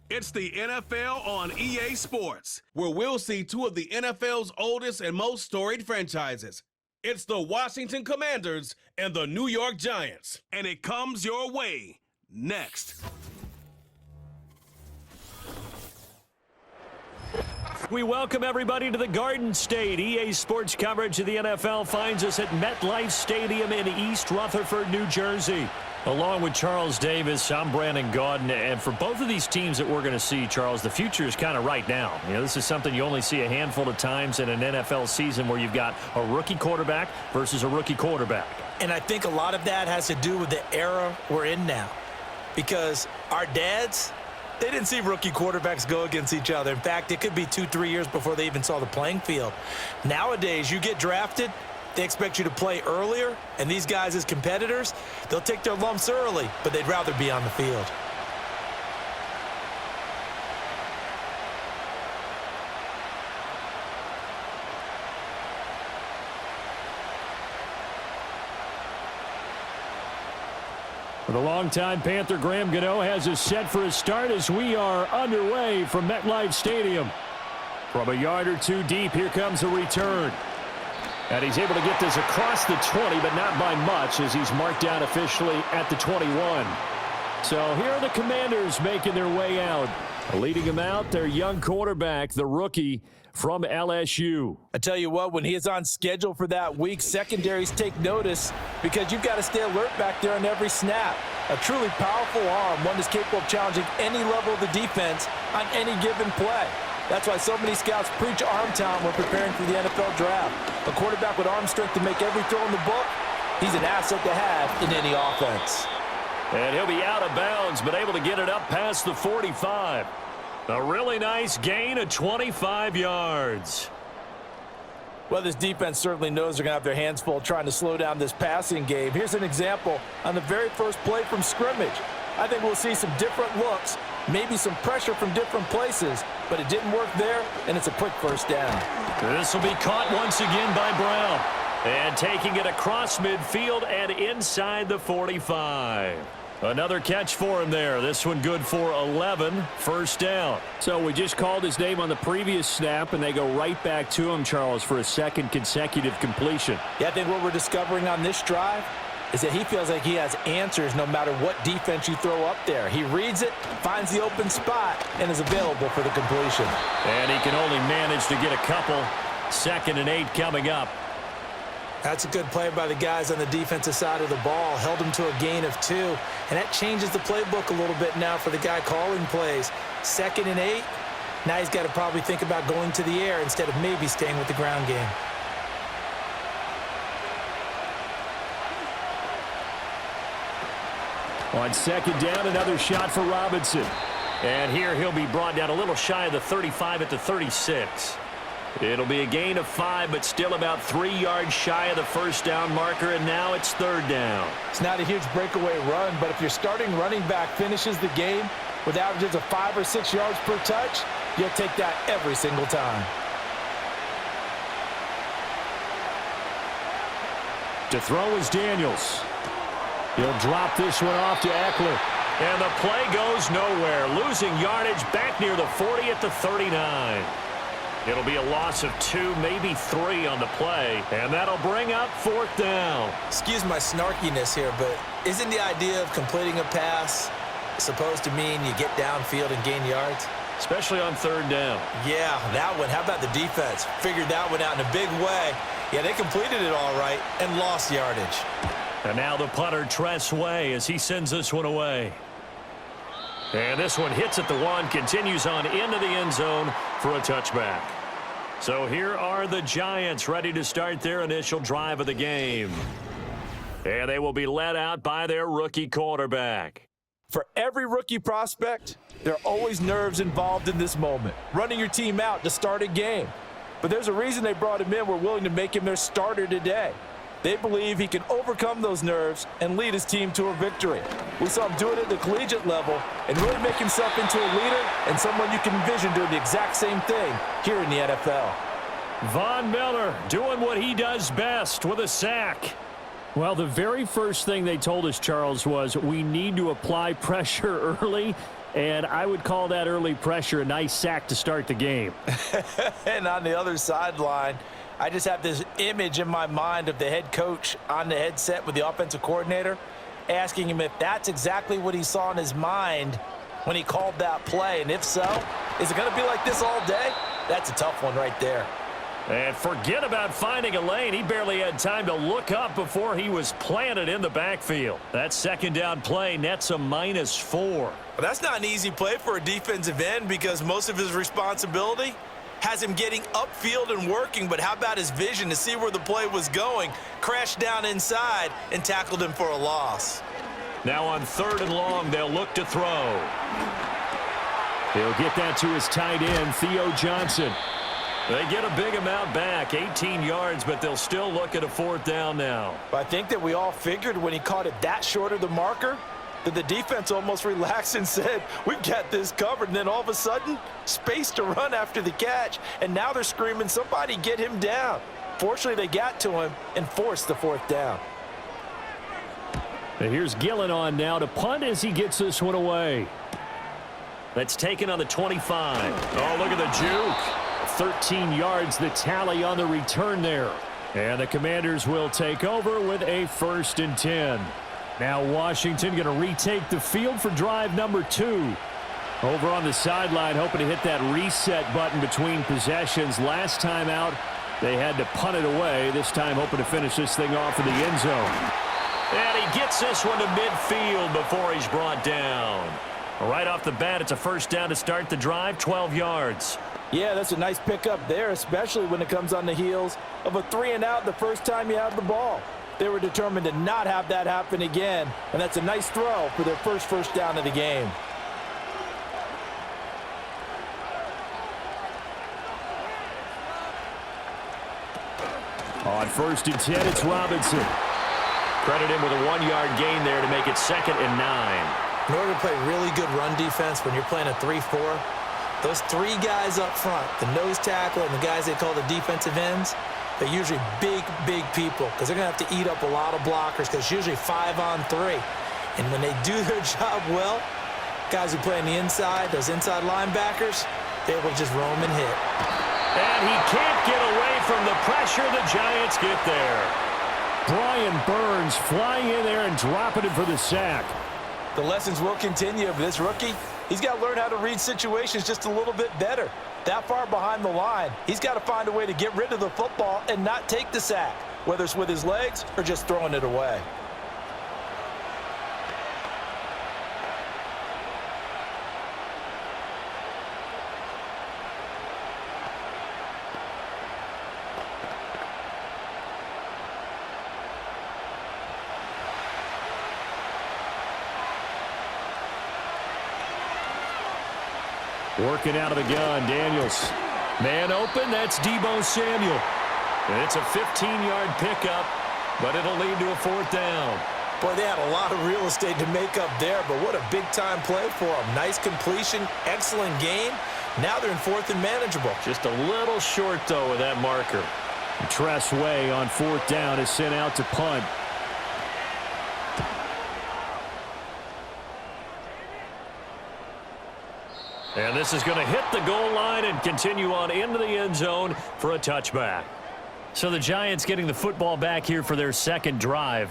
It's the NFL on EA Sports, where we'll see two of the NFL's oldest and most storied franchises. It's the Washington Commanders and the New York Giants. And it comes your way next. We welcome everybody to the Garden State. EA Sports coverage of the NFL finds us at MetLife Stadium in East Rutherford, New Jersey. Along with Charles Davis, I'm Brandon Gaudin, and for both of these teams that we're going to see, Charles, the future is kind of right now. You know, this is something you only see a handful of times in an NFL season where you've got a rookie quarterback versus a rookie quarterback. And I think a lot of that has to do with the era we're in now. Because our dads, they didn't see rookie quarterbacks go against each other. In fact, it could be 2-3 years before they even saw the playing field. Nowadays, you get drafted, they expect you to play earlier, and these guys as competitors, they'll take their lumps early, but they'd rather be on the field. For the longtime Panther, Graham Gano has us set for a start as we are underway from MetLife Stadium. From a yard or two deep, here comes a return. And he's able to get this across the 20, but not by much, as he's marked down officially at the 21. So here are the Commanders making their way out. Leading them out, their young quarterback, the rookie from LSU. I tell you what, when he is on schedule for that week, secondaries take notice because you've got to stay alert back there on every snap. A truly powerful arm, one that's capable of challenging any level of the defense on any given play. That's why so many scouts preach arm talent when preparing for the NFL draft. A quarterback with arm strength to make every throw in the book, he's an asset to have in any offense. And he'll be out of bounds, but able to get it up past the 45. A really nice gain of 25 yards. Well, this defense certainly knows they're going to have their hands full trying to slow down this passing game. Here's an example on the very first play from scrimmage. I think we'll see some different looks, maybe some pressure from different places, but it didn't work there, and it's a quick first down. This will be caught once again by Brown. And taking it across midfield and inside the 45. Another catch for him there. This one good for 11, first down. So we just called his name on the previous snap, and they go right back to him, Charles, for a second consecutive completion. Yeah, I think what we're discovering on this drive is that he feels like he has answers no matter what defense you throw up there. He reads it, finds the open spot, and is available for the completion. And he can only manage to get a couple. 2nd and 8 coming up. That's a good play by the guys on the defensive side of the ball. Held him to a gain of 2. And that changes the playbook a little bit now for the guy calling plays. 2nd and 8. Now he's got to probably think about going to the air instead of maybe staying with the ground game. On 2nd down, another shot for Robinson. And here he'll be brought down a little shy of the 35 at the 36. It'll be a gain of 5, but still about 3 yards shy of the first down marker, and now it's 3rd down. It's not a huge breakaway run, but if your starting running back finishes the game with averages of 5 or 6 yards per touch, you'll take that every single time. To throw is Daniels. He'll drop this one off to Eckler. And the play goes nowhere. Losing yardage back near the 40 at the 39. It'll be a loss of 2, maybe 3 on the play. And that'll bring up 4th down. Excuse my snarkiness here, but isn't the idea of completing a pass supposed to mean you get downfield and gain yards? Especially on 3rd down. Yeah, that one. How about the defense? Figured that one out in a big way. Yeah, they completed it all right and lost yardage. And now the punter, Tress Way, as he sends this one away. And this one hits at the 1, continues on into the end zone for a touchback. So here are the Giants ready to start their initial drive of the game. And they will be led out by their rookie quarterback. For every rookie prospect, there are always nerves involved in this moment. Running your team out to start a game. But there's a reason they brought him in. We're willing to make him their starter today. They believe he can overcome those nerves and lead his team to a victory. We saw him do it at the collegiate level and really make himself into a leader and someone you can envision doing the exact same thing here in the NFL. Von Miller doing what he does best with a sack. Well, the very first thing they told us, Charles, was we need to apply pressure early, and I would call that early pressure a nice sack to start the game. And on the other sideline, I just have this image in my mind of the head coach on the headset with the offensive coordinator asking him if that's exactly what he saw in his mind when he called that play. And if so, is it going to be like this all day? That's a tough one right there. And forget about finding a lane. He barely had time to look up before he was planted in the backfield. That second down play nets a -4. Well, that's not an easy play for a defensive end because most of his responsibility has him getting upfield and working, but how about his vision to see where the play was going, crashed down inside, and tackled him for a loss. Now on 3rd and long, they'll look to throw. He'll get that to his tight end, Theo Johnson. They get a big amount back, 18 yards, but they'll still look at a 4th down now. I think that we all figured when he caught it that short of the marker that the defense almost relaxed and said, we've got this covered. And then all of a sudden, space to run after the catch. And now they're screaming, somebody get him down. Fortunately, they got to him and forced the 4th down. And here's Gillen on now to punt as he gets this one away. That's taken on the 25. Oh, look at the juke. 13 yards, the tally on the return there. And the Commanders will take over with a 1st and 10. Now Washington going to retake the field for drive number 2. Over on the sideline, hoping to hit that reset button between possessions. Last time out, they had to punt it away. This time hoping to finish this thing off in the end zone. And he gets this one to midfield before he's brought down. Right off the bat, it's a 1st down to start the drive, 12 yards. Yeah, that's a nice pickup there, especially when it comes on the heels of a 3-and-out the first time you have the ball. They were determined to not have that happen again, and that's a nice throw for their first down of the game. On 1st and 10, it's Robinson. Credit him with a 1-yard gain there to make it 2nd and 9. In order to play really good run defense when you're playing a 3-4, those 3 guys up front, the nose tackle and the guys they call the defensive ends, they're usually big people because they're going to have to eat up a lot of blockers because it's usually 5-on-3. And when they do their job well, guys who play on the inside, those inside linebackers, they're able to just roam and hit. And he can't get away from the pressure. The Giants get there. Brian Burns flying in there and dropping him for the sack. The lessons will continue of this rookie. He's got to learn how to read situations just a little bit better. That far behind the line, he's got to find a way to get rid of the football and not take the sack, whether it's with his legs or just throwing it away. Working out of the gun, Daniels. Man open, that's Deebo Samuel. And it's a 15-yard pickup, but it'll lead to a 4th down. Boy, they had a lot of real estate to make up there, but what a big-time play for them. Nice completion, excellent gain. Now they're in 4th and manageable. Just a little short, though, with that marker. Tress Way on 4th down is sent out to punt. And this is going to hit the goal line and continue on into the end zone for a touchback. So the Giants getting the football back here for their 2nd drive.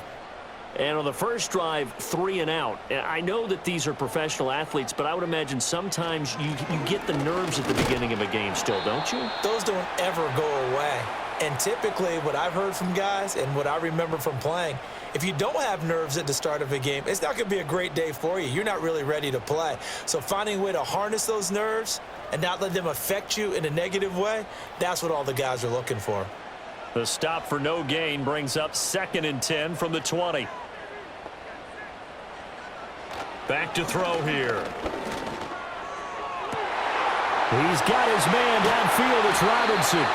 And on the first drive, 3 and out. I know that these are professional athletes, but I would imagine sometimes you get the nerves at the beginning of a game still, don't you? Those don't ever go away. And typically what I've heard from guys and what I remember from playing, if you don't have nerves at the start of a game, it's not going to be a great day for you. You're not really ready to play. So finding a way to harness those nerves and not let them affect you in a negative way, that's what all the guys are looking for. The stop for no gain brings up 2nd and 10 from the 20. Back to throw here. He's got his man downfield. It's Robinson.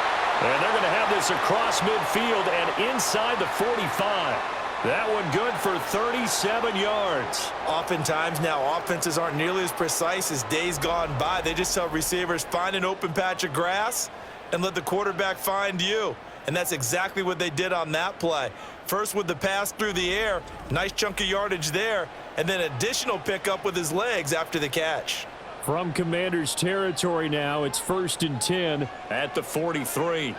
And they're going to have this across midfield and inside the 45. That one good for 37 yards. Oftentimes now offenses aren't nearly as precise as days gone by. They just tell receivers, find an open patch of grass and let the quarterback find you. And that's exactly what they did on that play. First with the pass through the air, nice chunk of yardage there, and then additional pickup with his legs after the catch. From Commanders territory now, it's 1st and 10 at the 43.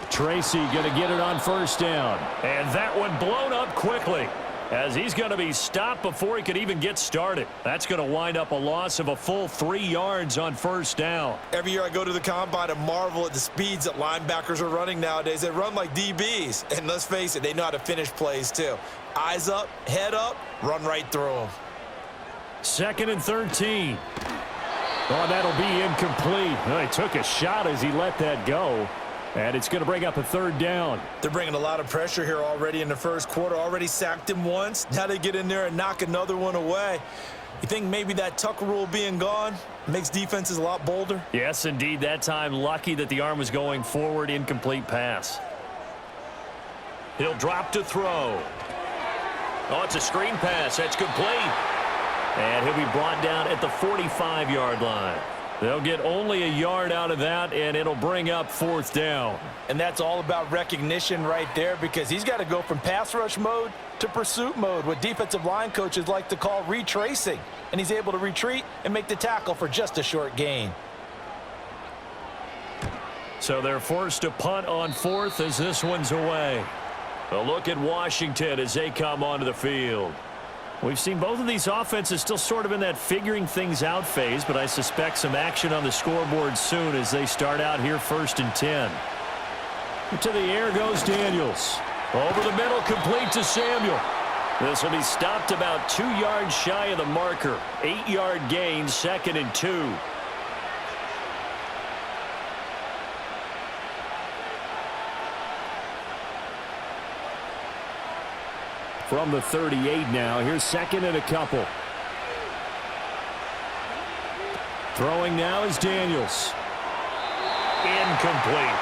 Tracy going to get it on 1st down. And that one blown up quickly, as he's going to be stopped before he could even get started. That's going to wind up a loss of a full 3 yards on 1st down. Every year I go to the combine and marvel at the speeds that linebackers are running nowadays. They run like DBs, and let's face it, they know how to finish plays too. Eyes up, head up, run right through them. 2nd and 13. Oh, that'll be incomplete. Well, he took a shot as he let that go. And it's going to bring up a 3rd down. They're bringing a lot of pressure here already in the first quarter. Already sacked him once. Now they get in there and knock another one away. You think maybe that Tucker rule being gone makes defenses a lot bolder? Yes, indeed. That time, lucky that the arm was going forward. Incomplete pass. He'll drop to throw. Oh, it's a screen pass. That's complete. And he'll be brought down at the 45-yard line. They'll get only a yard out of that, and it'll bring up 4th down. And that's all about recognition right there, because he's got to go from pass rush mode to pursuit mode, what defensive line coaches like to call retracing. And he's able to retreat and make the tackle for just a short gain. So they're forced to punt on 4th as this one's away. A look at Washington as they come onto the field. We've seen both of these offenses still sort of in that figuring things out phase, but I suspect some action on the scoreboard soon as they start out here 1st and 10. To the air goes Daniels. Over the middle, complete to Samuel. This will be stopped about 2 yards shy of the marker. 8-yard gain, 2nd and 2. From the 38 now. Here's 2nd and a couple. Throwing now is Daniels. Incomplete.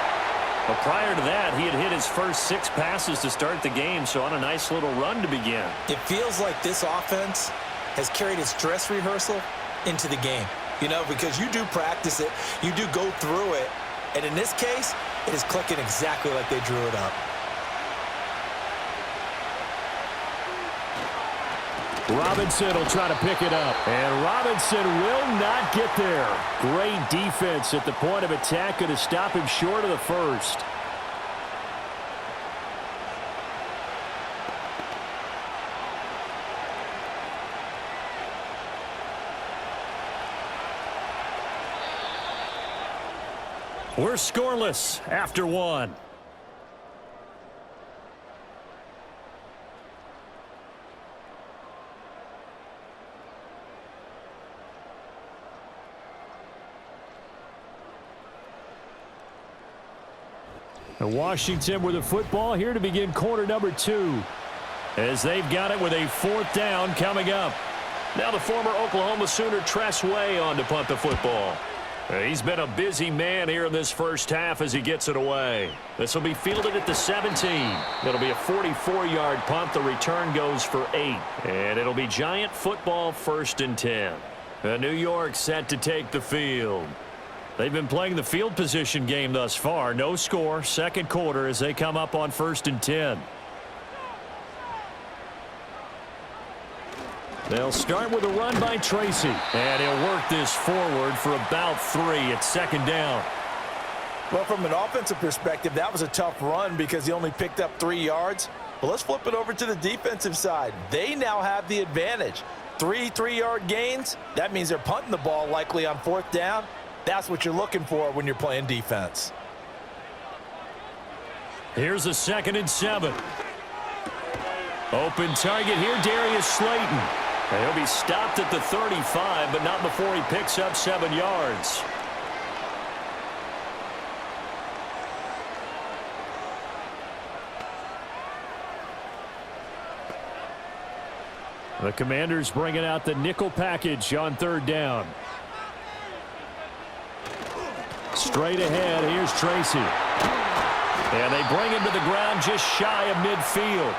But prior to that, he had hit his first 6 passes to start the game, so on a nice little run to begin. It feels like this offense has carried its dress rehearsal into the game. You know, because you do practice it, you do go through it, and in this case, it is clicking exactly like they drew it up. Robinson will try to pick it up. And Robinson will not get there. Great defense at the point of attack. Going to stop him short of the first. We're scoreless after 1. Washington with the football here to begin quarter number 2, as they've got it with a 4th down coming up. Now the former Oklahoma Sooner Tress Way on to punt the football. He's been a busy man here in this first half as he gets it away. This will be fielded at the 17. It'll be a 44-yard punt. The return goes for 8. And it'll be Giant football 1st and 10. New York set to take the field. They've been playing the field position game thus far. No score, 2nd quarter as they come up on 1st and 10. They'll start with a run by Tracy. And he'll work this forward for about 3 at 2nd down. Well, from an offensive perspective, that was a tough run because he only picked up 3 yards. But let's flip it over to the defensive side. They now have the advantage. 3 3-yard gains. That means they're punting the ball likely on 4th down. That's what you're looking for when you're playing defense. Here's a 2nd and 7. Open target here, Darius Slayton. And he'll be stopped at the 35, but not before he picks up 7 yards. The Commanders bringing out the nickel package on 3rd down. Straight ahead, here's Tracy. And they bring him to the ground just shy of midfield.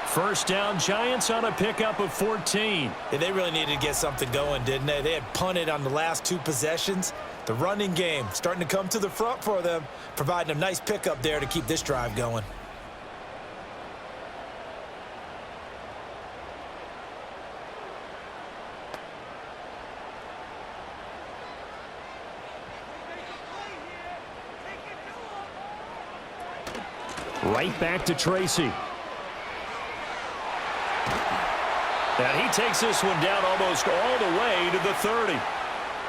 1st down, Giants on a pickup of 14. Yeah, they really needed to get something going, didn't they? They had punted on the last 2 possessions. The running game starting to come to the front for them, providing a nice pickup there to keep this drive going. Right back to Tracy. And he takes this one down almost all the way to the 30.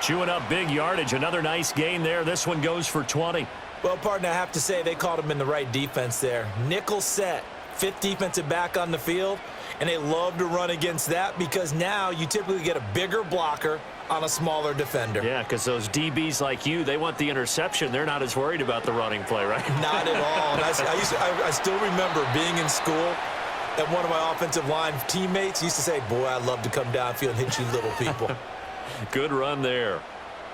Chewing up big yardage. Another nice gain there. This one goes for 20. Well, partner, I have to say they called him in the right defense there. Nickel set, 5th defensive back on the field, and they love to run against that because now you typically get a bigger blocker on a smaller defender. Yeah, because those DBs like you, they want the interception. They're not as worried about the running play, right? Not at all. And I still remember being in school, and one of my offensive line teammates used to say, boy, I'd love to come downfield and hit you little people. Good run there.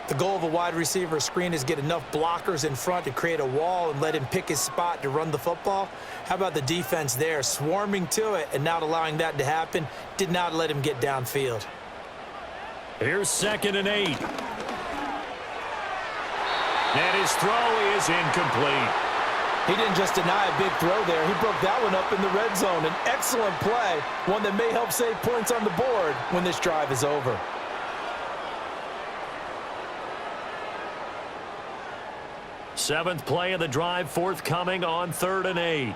The goal of a wide receiver screen is get enough blockers in front to create a wall and let him pick his spot to run the football. How about the defense there, swarming to it and not allowing that to happen? Did not let him get downfield. Here's 2nd and 8. And his throw is incomplete. He didn't just deny a big throw there. He broke that one up in the red zone. An excellent play, one that may help save points on the board when this drive is over. Seventh play of the drive forthcoming on 3rd and 8.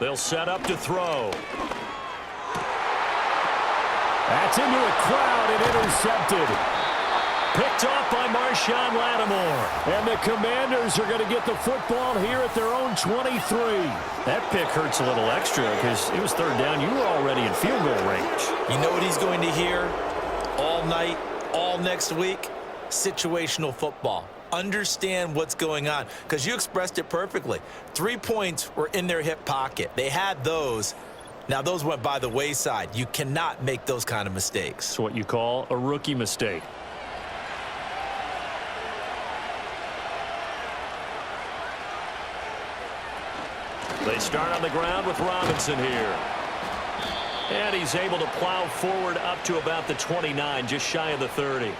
They'll set up to throw. That's into a crowd and intercepted. Picked off by Marshawn Lattimore. And the Commanders are going to get the football here at their own 23. That pick hurts a little extra because it was 3rd down. You were already in field goal range. You know what he's going to hear all night, all next week? Situational football. Understand what's going on because you expressed it perfectly. 3 points were in their hip pocket. They had those. Now, those went by the wayside. You cannot make those kind of mistakes. It's what you call a rookie mistake. They start on the ground with Robinson here. And he's able to plow forward up to about the 29, just shy of the 30.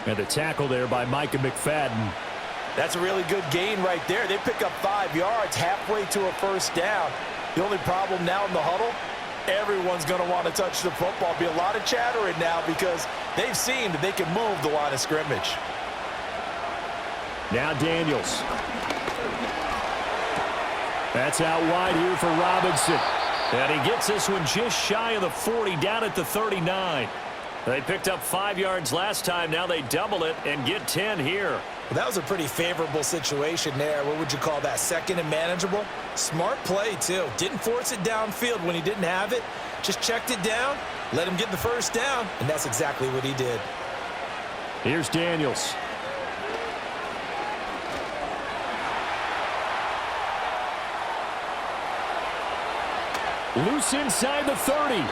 And the tackle there by Micah McFadden. That's a really good gain right there. They pick up 5 yards halfway to a 1st down. The only problem now in the huddle, everyone's going to want to touch the football. Be a lot of chattering now because they've seen that they can move the line of scrimmage. Now Daniels. That's out wide here for Robinson. And he gets this one just shy of the 40, down at the 39. They picked up 5 yards last time. Now they double it and get 10 here. Well, that was a pretty favorable situation there. What would you call that? 2nd and manageable? Smart play, too. Didn't force it downfield when he didn't have it. Just checked it down, let him get the 1st down, and that's exactly what he did. Here's Daniels. Loose inside the 30.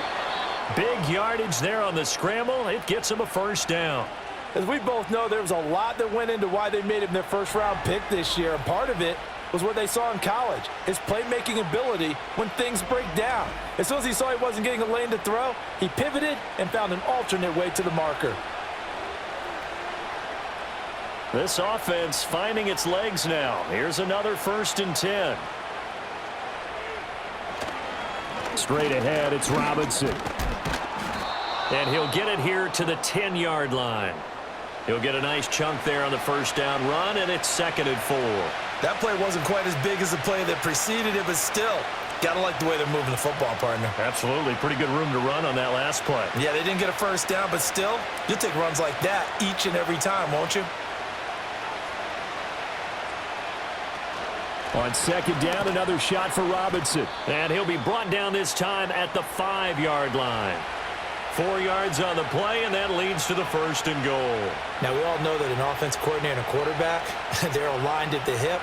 Big yardage there on the scramble. It gets him a 1st down. As we both know, there was a lot that went into why they made him their 1st-round pick this year, and part of it was what they saw in college, his playmaking ability when things break down. As soon as he saw he wasn't getting a lane to throw, he pivoted and found an alternate way to the marker. This offense finding its legs now. Here's another 1st and 10. Straight ahead, it's Robinson. And he'll get it here to the 10-yard line. He'll get a nice chunk there on the 1st down run, and it's 2nd and 4. That play wasn't quite as big as the play that preceded it, but still, got to like the way they're moving the football, partner. Absolutely. Pretty good room to run on that last play. Yeah, they didn't get a 1st down, but still, you'll take runs like that each and every time, won't you? On 2nd down, another shot for Robinson. And he'll be brought down this time at the 5-yard line. 4 yards on the play, and that leads to the 1st and goal. Now, we all know that an offense coordinator and a quarterback, they're aligned at the hip.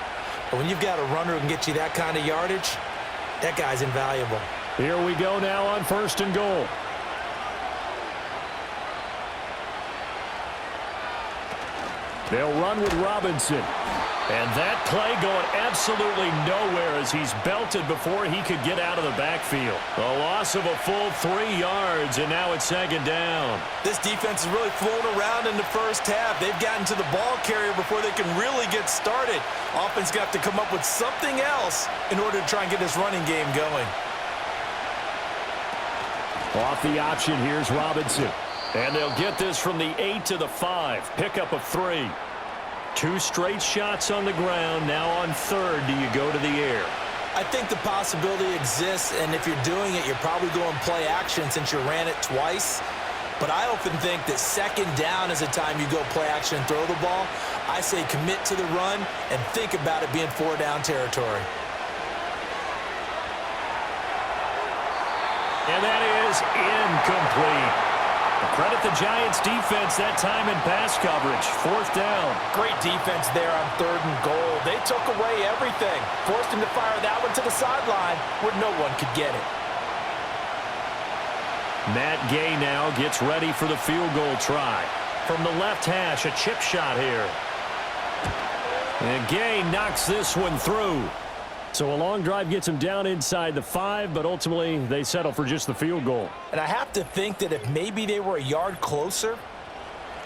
But when you've got a runner who can get you that kind of yardage, that guy's invaluable. Here we go now on 1st and goal. They'll run with Robinson. And that play going absolutely nowhere as he's belted before he could get out of the backfield. A loss of a full 3 yards, and now it's 2nd down. This defense is really flown around in the 1st half. They've gotten to the ball carrier before they can really get started. Offense got to come up with something else in order to try and get this running game going. Off the option, here's Robinson. And they'll get this from the 8 to the 5. Pickup of 3. 2 straight shots on the ground. Now on third, do you go to the air? I think the possibility exists, and if you're doing it, you're probably going play action since you ran it twice. But I often think that second down is a time you go play action and throw the ball. I say commit to the run and think about it being 4-down territory. And that is incomplete. Credit the Giants defense that time in pass coverage. 4th down. Great defense there on 3rd and goal. They took away everything. Forced him to fire that one to the sideline where no one could get it. Matt Gay now gets ready for the field goal try. From the left hash, a chip shot here. And Gay knocks this one through. So a long drive gets him down inside the 5, but ultimately they settle for just the field goal. And I have to think that if maybe they were a yard closer,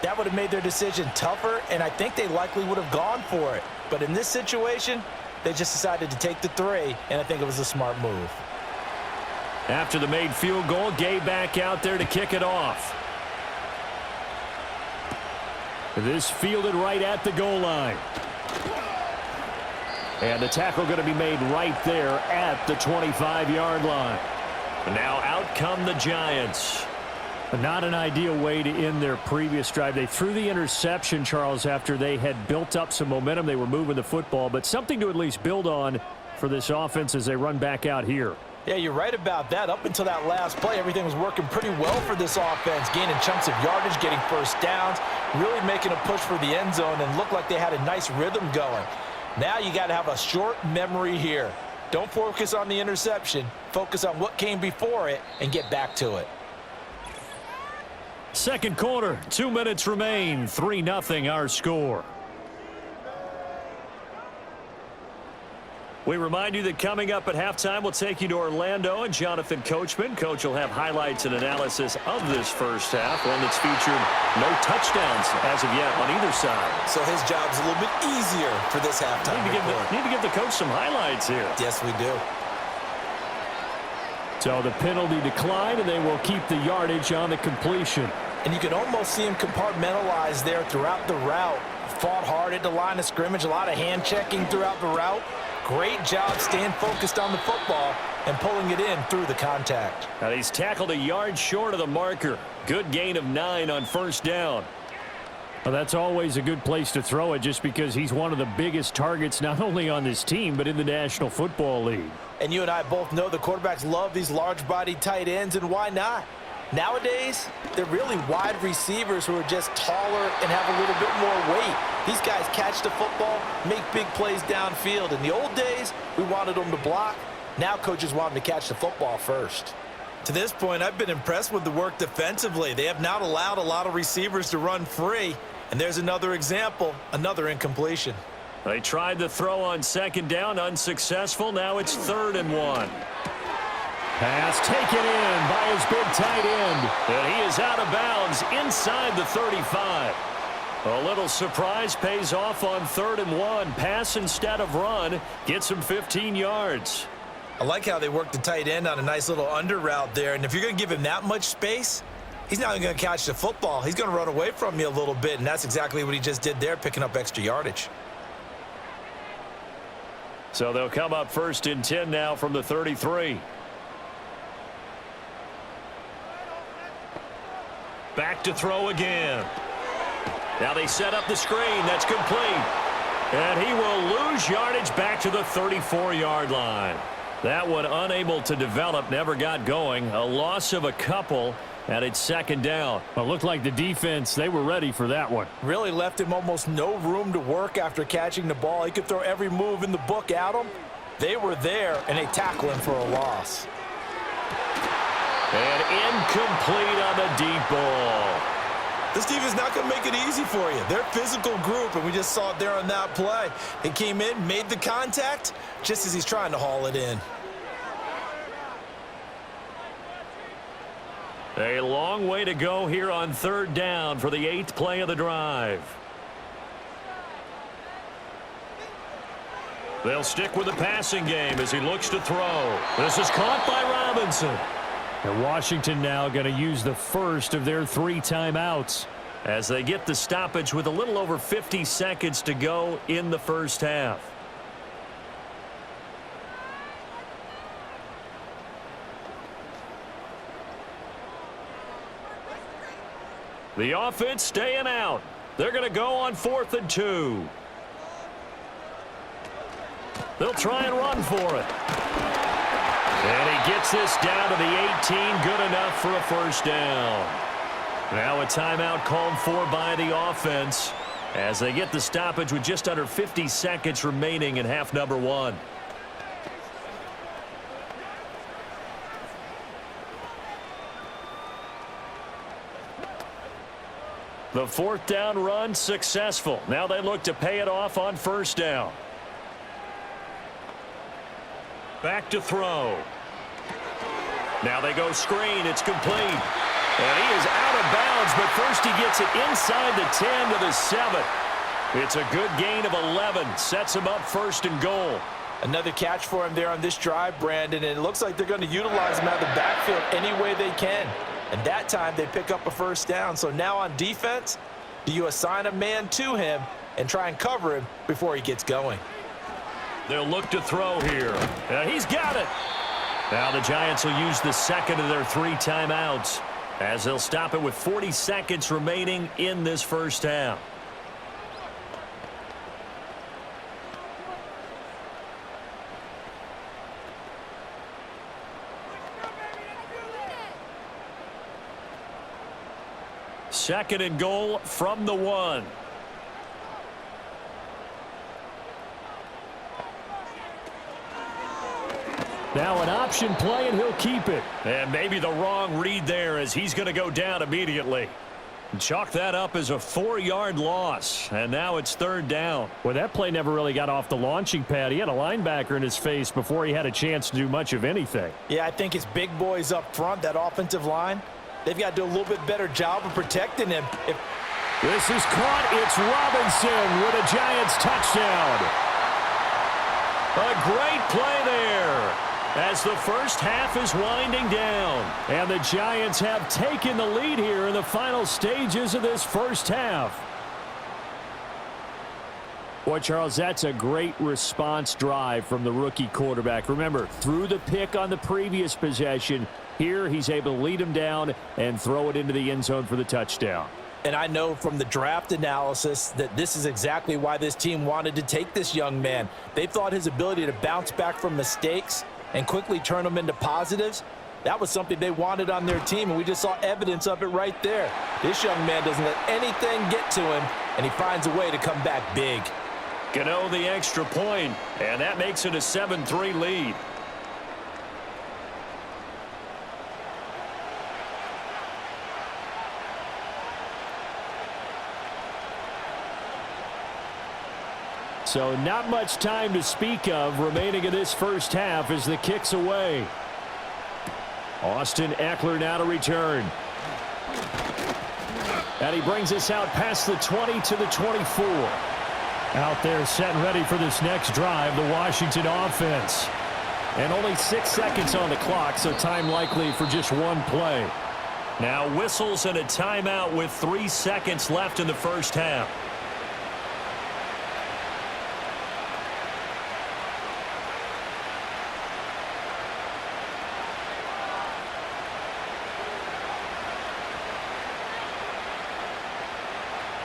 that would have made their decision tougher, and I think they likely would have gone for it. But in this situation, they just decided to take the 3, and I think it was a smart move. After the made field goal, Gay back out there to kick it off. This fielded right at the goal line. And the tackle going to be made right there at the 25-yard line. Now out come the Giants. Not an ideal way to end their previous drive. They threw the interception, Charles, after they had built up some momentum. They were moving the football, but something to at least build on for this offense as they run back out here. Yeah, you're right about that. Up until that last play, everything was working pretty well for this offense, gaining chunks of yardage, getting first downs, really making a push for the end zone, and looked like they had a nice rhythm going. Now you got to have a short memory here. Don't focus on the interception. Focus on what came before it and get back to it. Second quarter, 2 minutes remain. 3-0 our score. We remind you that coming up at halftime, we'll take you to Orlando and Jonathan Coachman. Coach will have highlights and analysis of this first half, one that's featured no touchdowns as of yet on either side. So his job's a little bit easier for this halftime. Need to give the coach some highlights here. Yes, we do. So the penalty declined, and they will keep the yardage on the completion. And you can almost see him compartmentalize there throughout the route. Fought hard at the line of scrimmage, a lot of hand checking throughout the route. Great job staying focused on the football and pulling it in through the contact. Now he's tackled a yard short of the marker. Good gain of 9 on first down. Well, that's always a good place to throw it just because he's one of the biggest targets not only on this team but in the National Football League. And you and I both know the quarterbacks love these large-bodied tight ends, and why not? Nowadays, they're really wide receivers who are just taller and have a little bit more weight. These guys catch the football, make big plays downfield. In the old days, we wanted them to block. Now coaches want them to catch the football first. To this point, I've been impressed with the work defensively. They have not allowed a lot of receivers to run free. And there's another example, another incompletion. They tried the throw on second down, unsuccessful. Now it's 3rd and 1. Pass taken in by his big tight end. And he is out of bounds inside the 35. A little surprise pays off on 3rd and 1. Pass instead of run. Gets him 15 yards. I like how they work the tight end on a nice little under route there. And if you're going to give him that much space, he's not going to catch the football. He's going to run away from you a little bit, and that's exactly what he just did there, picking up extra yardage. So they'll come up 1st and 10 now from the 33. Back to throw again. Now they set up the screen. That's complete. And he will lose yardage back to the 34-yard line. That one unable to develop, never got going. A loss of a couple, and it's 2nd down. Well, it looked like the defense, they were ready for that one. Really left him almost no room to work after catching the ball. He could throw every move in the book at him. They were there, and they tackle him for a loss. And incomplete on the deep ball. This team is not going to make it easy for you. They're a physical group, and we just saw it there on that play. He came in, made the contact, just as he's trying to haul it in. A long way to go here on 3rd down for the 8th play of the drive. They'll stick with the passing game as he looks to throw. This is caught by Robinson. And Washington now going to use the first of their 3 timeouts. as they get the stoppage with a little over 50 seconds to go in the first half. The offense staying out. They're going to go on 4th and 2. They'll try and run for it. And he gets this down to the 18. Good enough for a first down. Now a timeout called for by the offense as they get the stoppage with just under 50 seconds remaining in half number 1. The 4th down run successful. Now they look to pay it off on first down. Back to throw. Now they go screen. It's complete. And he is out of bounds, but first he gets it inside the 10 to the 7. It's a good gain of 11. Sets him up 1st and goal. Another catch for him there on this drive, Brandon, and it looks like they're going to utilize him out of the backfield any way they can. And that time they pick up a first down. So now on defense, do you assign a man to him and try and cover him before he gets going? They'll look to throw here. He's got it. Now the Giants will use the second of their 3 timeouts as they'll stop it with 40 seconds remaining in this first half. Second and goal from the 1. Now an option play, and he'll keep it. And maybe the wrong read there as he's going to go down immediately. Chalk that up as a 4-yard loss, and now it's 3rd down. Well, that play never really got off the launching pad. He had a linebacker in his face before he had a chance to do much of anything. Yeah, I think it's big boys up front, that offensive line. They've got to do a little bit better job of protecting him. This is caught. It's Robinson with a Giants touchdown. A great play there as the first half is winding down. And the Giants have taken the lead here in the final stages of this first half. Boy, Charles, that's a great response drive from the rookie quarterback. Remember, threw the pick on the previous possession. Here, he's able to lead him down and throw it into the end zone for the touchdown. And I know from the draft analysis that this is exactly why this team wanted to take this young man. They thought his ability to bounce back from mistakes and quickly turn them into positives, that was something they wanted on their team, and we just saw evidence of it right there. This young man doesn't let anything get to him, and he finds a way to come back big. Gano the extra point, and that makes it a 7-3 lead. So not much time to speak of remaining in this first half as the kick's away. Austin Eckler now to return. And he brings us out past the 20 to the 24. Out there set and ready for this next drive, the Washington offense. And only 6 seconds on the clock, so time likely for just one play. Now whistles and a timeout with 3 seconds left in the first half.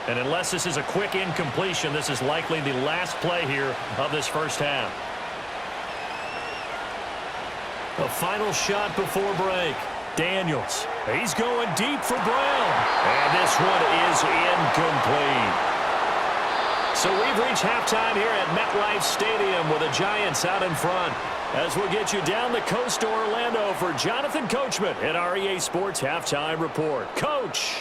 And unless this is a quick incompletion, this is likely the last play here of this first half. The final shot before break. Daniels. He's going deep for Brown. And this one is incomplete. So we've reached halftime here at MetLife Stadium with the Giants out in front. As we'll get you down the coast to Orlando for Jonathan Coachman at our EA Sports Halftime Report. Coach.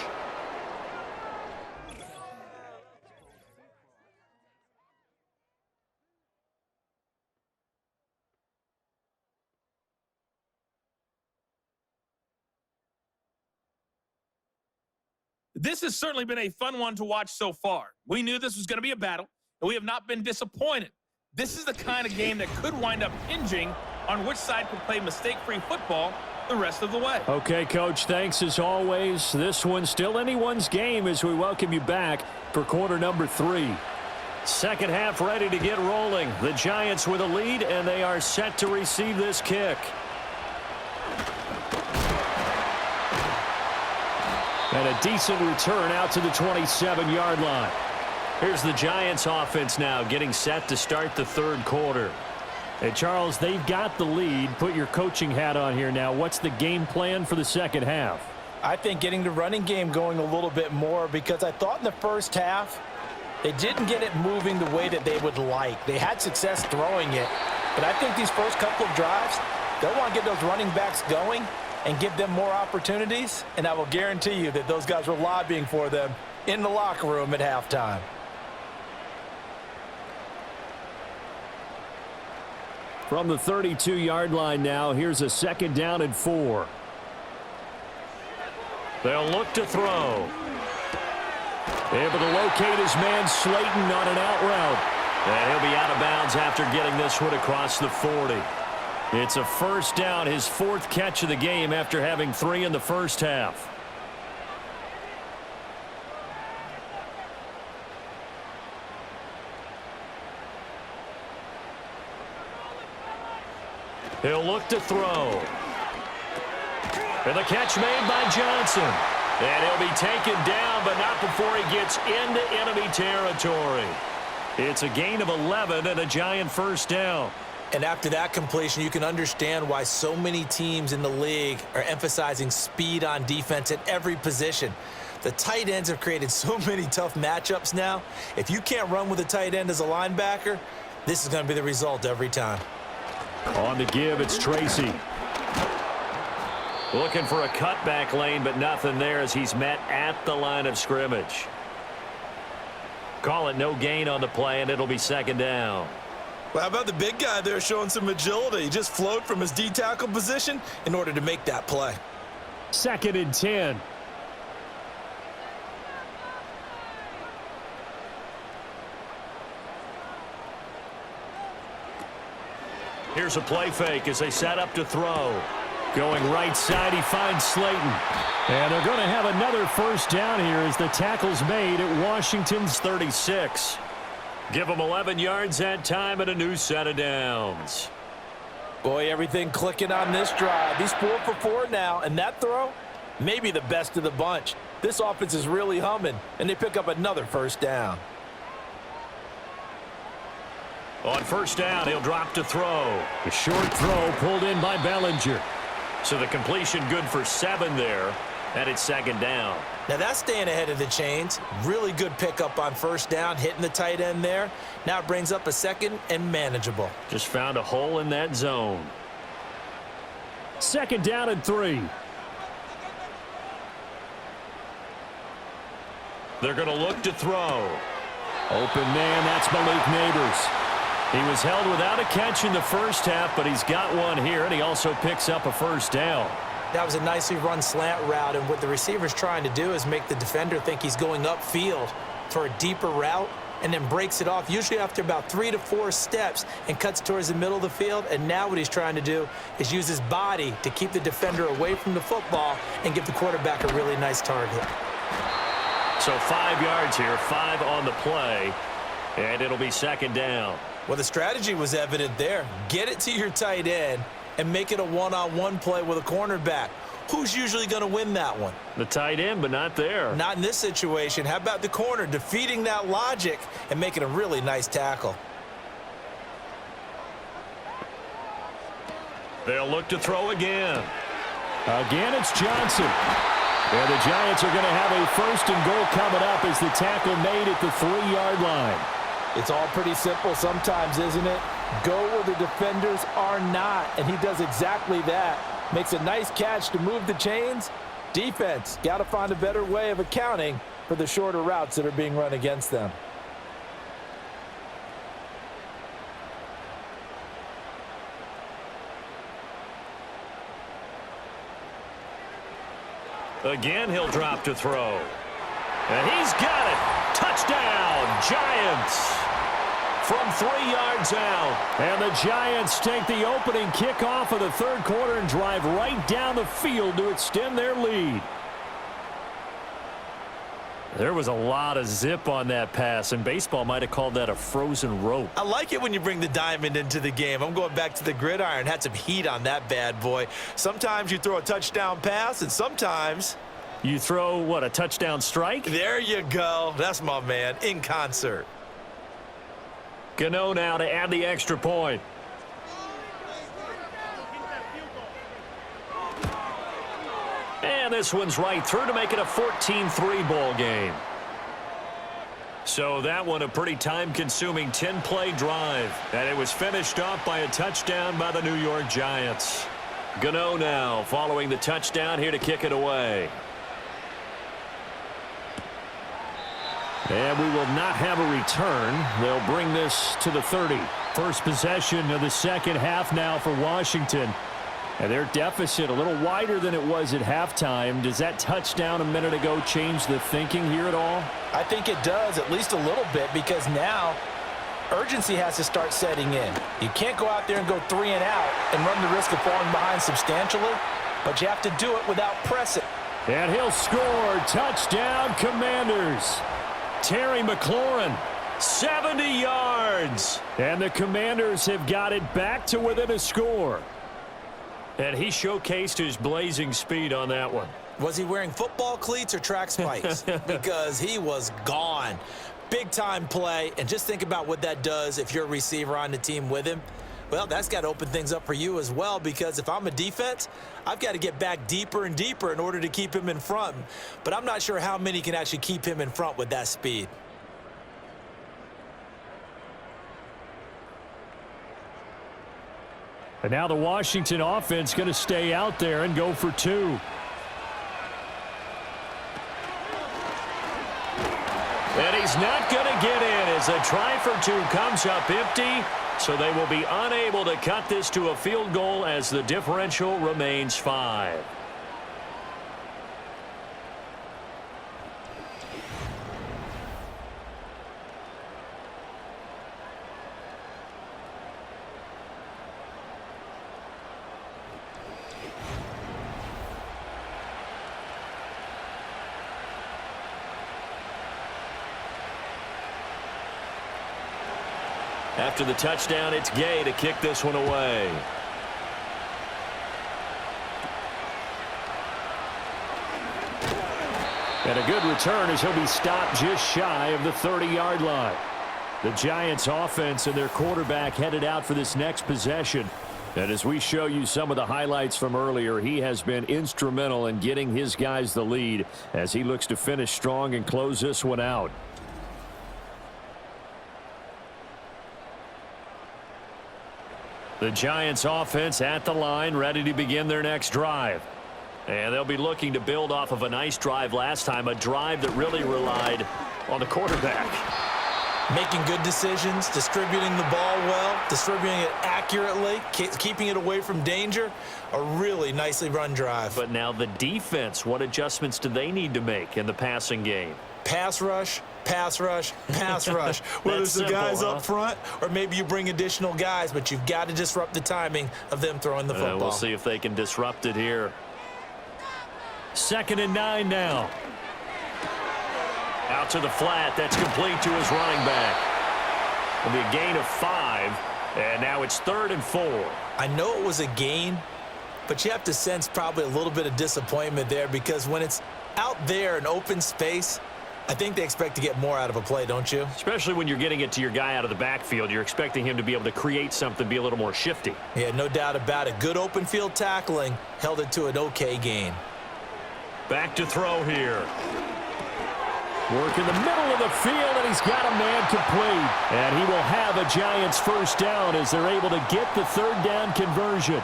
This has certainly been a fun one to watch so far. We knew this was going to be a battle, and we have not been disappointed. This is the kind of game that could wind up hinging on which side could play mistake-free football the rest of the way. Okay, Coach, thanks as always. This one's still anyone's game as we welcome you back for quarter number 3. Second half ready to get rolling. The Giants with a lead, and they are set to receive this kick. And a decent return out to the 27-yard line. Here's the Giants offense now getting set to start the third quarter. Hey, Charles, they've got the lead. Put your coaching hat on here now. What's the game plan for the second half? I think getting the running game going a little bit more, because I thought in the first half they didn't get it moving the way that they would like. They had success throwing it, but I think these first couple of drives, they'll want to get those running backs going and give them more opportunities, and I will guarantee you that those guys were lobbying for them in the locker room at halftime. From the 32-yard line now, here's a 2nd down and 4. They'll look to throw. Able to locate his man Slayton on an out route. And he'll be out of bounds after getting this one across the 40. It's a first down, his 4th catch of the game after having 3 in the first half. He'll look to throw. And the catch made by Johnson. And he'll be taken down, but not before he gets into enemy territory. It's a gain of 11 and a Giant first down. And after that completion, you can understand why so many teams in the league are emphasizing speed on defense at every position. The tight ends have created so many tough matchups now. If you can't run with a tight end as a linebacker, this is going to be the result every time. On the give, it's Tracy. Looking for a cutback lane, but nothing there as he's met at the line of scrimmage. Call it no gain on the play, and it'll be 2nd down. Well, how about the big guy there showing some agility? He just flowed from his D-tackle position in order to make that play. 2nd and 10. Here's a play fake as they set up to throw. Going right side, he finds Slayton. And they're going to have another first down here as the tackle's made at Washington's 36. Give them 11 yards that time and a new set of downs. Boy, everything clicking on this drive. He's 4 for 4 now, and that throw, maybe the best of the bunch. This offense is really humming, and they pick up another first down. On first down, he'll drop to throw. The short throw pulled in by Bellinger. So the completion good for 7 there, and it's 2nd down. Now that's staying ahead of the chains. Really good pickup on first down, hitting the tight end there. Now it brings up a 2nd and manageable. Just found a hole in that zone. 2nd down and 3. They're going to look to throw. Open man, that's Malik Neighbors. He was held without a catch in the first half, but he's got one here, and he also picks up a first down. That was a nicely run slant route, and what the receiver's trying to do is make the defender think he's going upfield for a deeper route, and then breaks it off, usually after about 3 to 4 steps, and cuts towards the middle of the field. And now what he's trying to do is use his body to keep the defender away from the football and give the quarterback a really nice target. So 5 yards here, 5 on the play, and it'll be 2nd down. Well, the strategy was evident there. Get it to your tight end and make it a one-on-one play with a cornerback. Who's usually going to win that one? The tight end, but not there. Not in this situation. How about the corner defeating that logic and making a really nice tackle? They'll look to throw again. Again, it's Johnson. And the Giants are going to have a 1st and goal coming up as the tackle made at the 3-yard line. It's all pretty simple sometimes, isn't it? Go where the defenders are not, and he does exactly that. Makes a nice catch to move the chains. Defense, got to find a better way of accounting for the shorter routes that are being run against them. Again, he'll drop to throw. And he's got it. Touchdown, Giants. from 3 yards out. And the Giants take the opening kickoff of the third quarter and drive right down the field to extend their lead. There was a lot of zip on that pass, and baseball might have called that a frozen rope. I like it when you bring the diamond into the game. I'm going back to the gridiron. Had some heat on that bad boy. Sometimes you throw a touchdown pass, and sometimes you throw, what, a touchdown strike? There you go. That's my man, in concert. Gano now to add the extra point. And this one's right through to make it a 14-3 ball game. So that one a pretty time-consuming 10-play drive. And it was finished off by a touchdown by the New York Giants. Gano now following the touchdown here to kick it away. And we will not have a return. They'll bring this to the 30. First possession of the second half now for Washington. And their deficit a little wider than it was at halftime. Does that touchdown a minute ago change the thinking here at all? I think it does, at least a little bit, because now urgency has to start setting in. You can't go out there and go 3 and out and run the risk of falling behind substantially, but you have to do it without pressing. And he'll score. Touchdown, Commanders. Terry McLaurin, 70 yards. And the Commanders have got it back to within a score. And he showcased his blazing speed on that one. Was he wearing football cleats or track spikes? Because he was gone. Big-time play. And just think about what that does if you're a receiver on the team with him. Well, that's got to open things up for you as well, because if I'm a defense, I've got to get back deeper and deeper in order to keep him in front. But I'm not sure how many can actually keep him in front with that speed. And now the Washington offense going to stay out there and go for 2. And he's not going to get in as a try for 2 comes up empty. So they will be unable to cut this to a field goal as the differential remains 5. After the touchdown, it's Gay to kick this one away. And a good return as he'll be stopped just shy of the 30-yard line. The Giants offense and their quarterback headed out for this next possession. And as we show you some of the highlights from earlier, he has been instrumental in getting his guys the lead as he looks to finish strong and close this one out. The Giants offense at the line, ready to begin their next drive. And they'll be looking to build off of a nice drive last time, a drive that really relied on the quarterback. Making good decisions, distributing the ball well, distributing it accurately, keeping it away from danger. A really nicely run drive. But now the defense, what adjustments do they need to make in the passing game? Pass rush, pass rush, pass rush. Whether it's the guys up front or maybe you bring additional guys, but you've got to disrupt the timing of them throwing the football. We'll see if they can disrupt it here. 2nd and 9 now. Out to the flat. That's complete to his running back. It'll be a gain of 5, and now it's 3rd and 4. I know it was a gain, but you have to sense probably a little bit of disappointment there, because when it's out there in open space, I think they expect to get more out of a play, don't you? Especially when you're getting it to your guy out of the backfield. You're expecting him to be able to create something, be a little more shifty. Yeah, no doubt about it. Good open field tackling held it to an okay gain. Back to throw here. Work in the middle of the field, and he's got a man complete. And he will have a Giants first down as they're able to get the 3rd down conversion.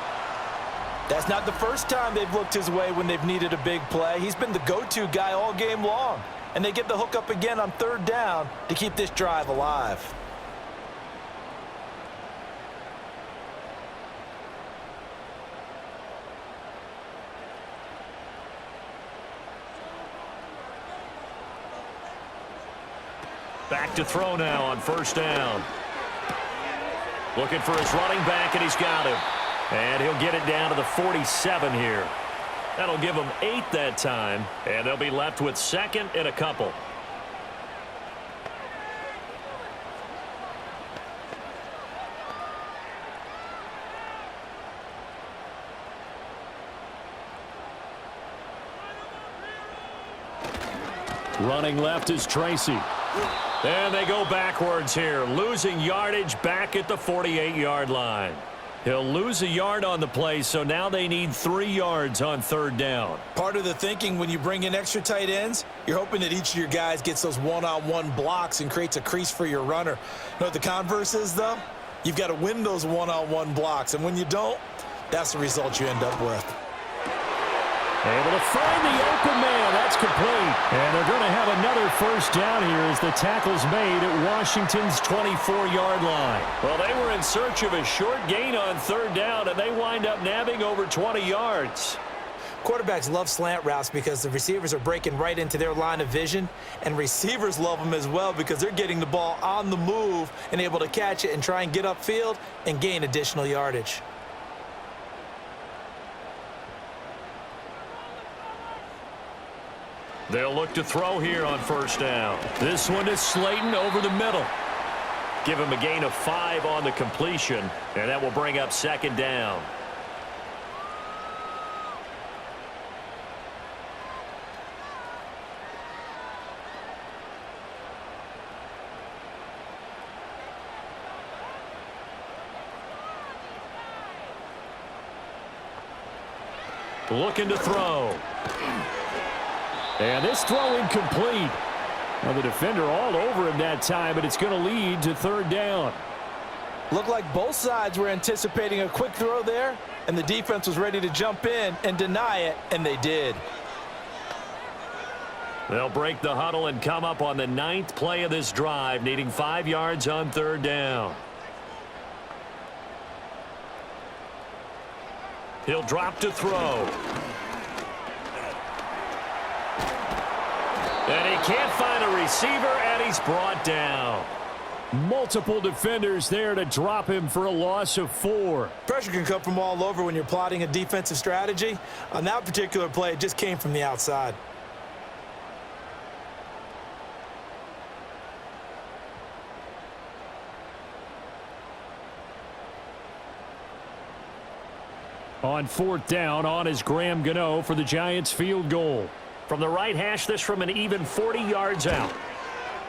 That's not the first time they've looked his way when they've needed a big play. He's been the go-to guy all game long. And they get the hook up again on 3rd down to keep this drive alive. Back to throw now on 1st down. Looking for his running back, and he's got him. And he'll get it down to the 47 here. That'll give them 8 that time, and they'll be left with second and a couple. Running left is Tracy. And they go backwards here, losing yardage back at the 48-yard line. He'll lose a yard on the play, so now they need 3 yards on third down. Part of the thinking when you bring in extra tight ends, you're hoping that each of your guys gets those one-on-one blocks and creates a crease for your runner. You know what the converse is, though? You've got to win those one-on-one blocks, and when you don't, that's the result you end up with. Able to find the open man. That's complete. And they're going to have another first down here as the tackle's made at Washington's 24-yard line. Well, they were in search of a short gain on third down, and they wind up nabbing over 20 yards. Quarterbacks love slant routes because the receivers are breaking right into their line of vision, and receivers love them as well because they're getting the ball on the move and able to catch it and try and get upfield and gain additional yardage. They'll look to throw here on first down. This one is Slayton over the middle. Give him a gain of 5 on the completion, and that will bring up second down. Looking to throw. And this throw incomplete. Well, the defender all over him that time, but it's going to lead to third down. Looked like both sides were anticipating a quick throw there, and the defense was ready to jump in and deny it, and they did. They'll break the huddle and come up on the 9th play of this drive, needing 5 yards on third down. He'll drop to throw. And he can't find a receiver, and he's brought down. Multiple defenders there to drop him for a loss of 4. Pressure can come from all over when you're plotting a defensive strategy. On that particular play, it just came from the outside. On fourth down, on is Graham Gano for the Giants field goal. From the right hash, this from an even 40 yards out.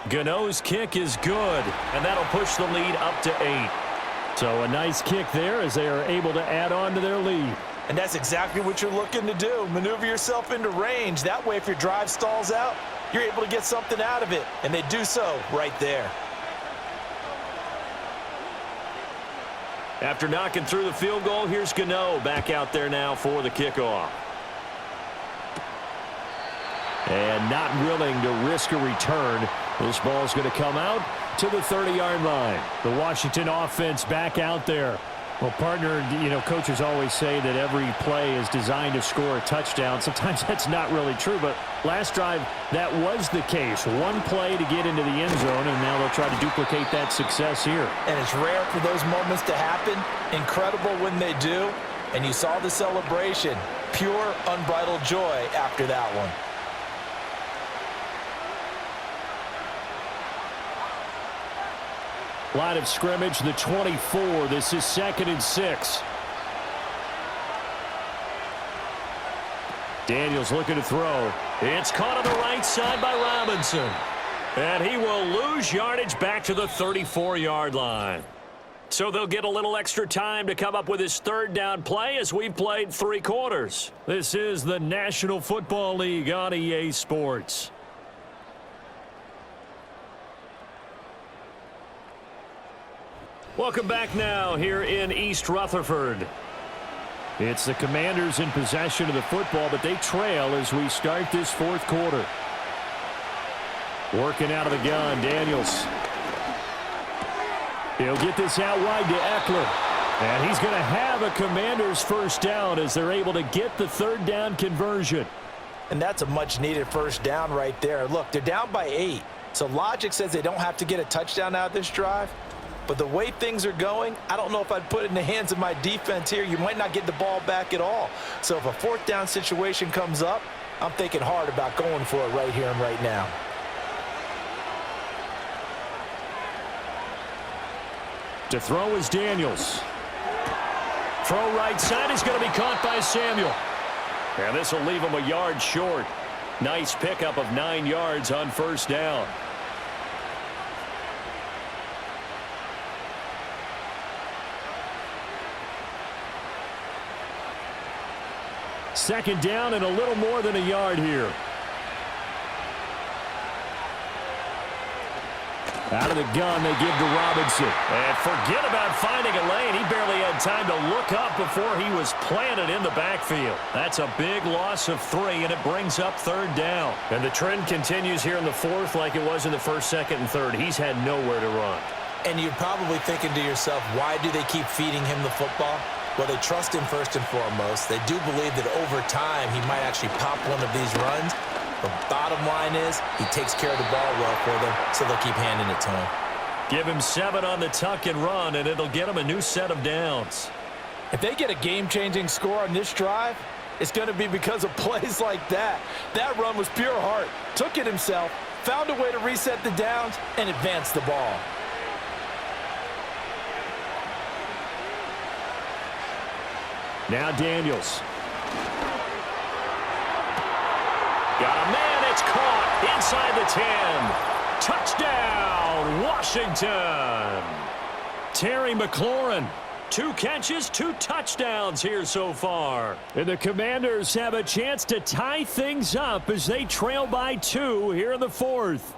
Gano's kick is good, and that'll push the lead up to 8. So a nice kick there as they are able to add on to their lead. And that's exactly what you're looking to do. Maneuver yourself into range. That way, if your drive stalls out, you're able to get something out of it. And they do so right there. After knocking through the field goal, here's Gano back out there now for the kickoff. And not willing to risk a return. This ball's going to come out to the 30-yard line. The Washington offense back out there. Well, partner, you know, coaches always say that every play is designed to score a touchdown. Sometimes that's not really true, but last drive, that was the case. One play to get into the end zone, and now they'll try to duplicate that success here. And it's rare for those moments to happen. Incredible when they do. And you saw the celebration. Pure, unbridled joy after that one. Line of scrimmage, the 24. This is 2nd and 6. Daniels looking to throw. It's caught on the right side by Robinson. And he will lose yardage back to the 34-yard line. So they'll get a little extra time to come up with his third down play as we've played 3 quarters. This is the National Football League on EA Sports. Welcome back now here in East Rutherford. It's the Commanders in possession of the football, but they trail as we start this 4th quarter. Working out of the gun, Daniels. He'll get this out wide to Eckler. And he's going to have a Commanders first down as they're able to get the third down conversion. And that's a much-needed first down right there. Look, they're down by 8. So logic says they don't have to get a touchdown out of this drive. But the way things are going, I don't know if I'd put it in the hands of my defense here. You might not get the ball back at all. So if a fourth down situation comes up, I'm thinking hard about going for it right here and right now. To throw is Daniels. Throw right side is going to be caught by Samuel. And this will leave him a yard short. Nice pickup of 9 yards on first down. Second down and a little more than a yard here. Out of the gun, they give to Robinson. And forget about finding a lane. He barely had time to look up before he was planted in the backfield. That's a big loss of 3, and it brings up third down. And the trend continues here in the fourth like it was in the first, second, and third. He's had nowhere to run. And you're probably thinking to yourself, why do they keep feeding him the football? Well, they trust him first and foremost. They do believe that over time he might actually pop one of these runs. The bottom line is he takes care of the ball well for them, so they'll keep handing it to him. Give him 7 on the tuck and run, and it'll get him a new set of downs. If they get a game-changing score on this drive, it's going to be because of plays like that. That run was pure heart. Took it himself, found a way to reset the downs, and advance the ball. Now Daniels. Got a man, it's caught inside the 10. Touchdown, Washington. Terry McLaurin, 2 catches, 2 touchdowns here so far. And the Commanders have a chance to tie things up as they trail by 2 here in the fourth.